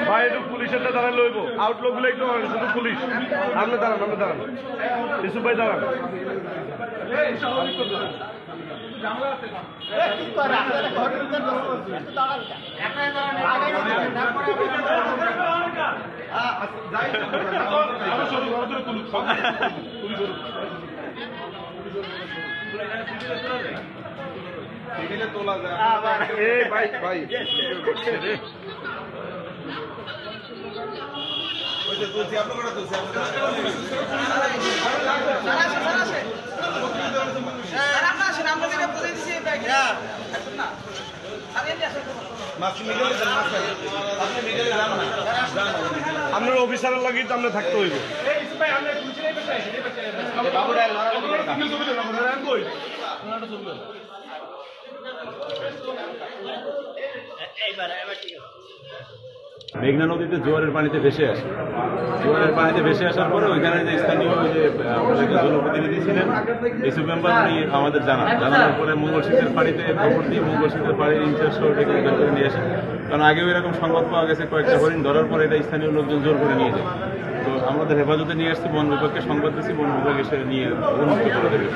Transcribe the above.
ভাই একটু পুলিশের দাঁড়ান লইব আউটলুক গুলো একটু শুধু পুলিশ আপনি দাঁড়ান ইসুফ ভাই দাঁড়ান তোলা যায় ভাই ভাই আপনার অফিসারের লাগে তো আমরা থাকতে হইব মেঘনা নদীতে জোয়ারের পানিতে ভেসে আসে। জোয়ারের পানিতে ভেসে আসার পরে ওইখানে যে স্থানীয় যে আমাদের জনপ্রতিনিধি ছিলেন এইসব মেম্বার উনি আমাদের জানানোর পরে মঙ্গল শীতের পানিতে খবর দিয়ে মঙ্গল শীতের পানির ইনচার্জ সহ ডেকে উদ্ধার করে নিয়ে আসে। কারণ আগেও এরকম সংবাদ পাওয়া গেছে কয়েকটা হরিণ ধরার পরে এটা স্থানীয় লোকজন জোর করে নিয়ে যায়। তো আমাদের হেফাজতে নিয়ে আসছি, বন বিভাগকে সংবাদ দিচ্ছি, বন বিভাগ এসে নিয়ে উন্মুক্ত করে দেবে।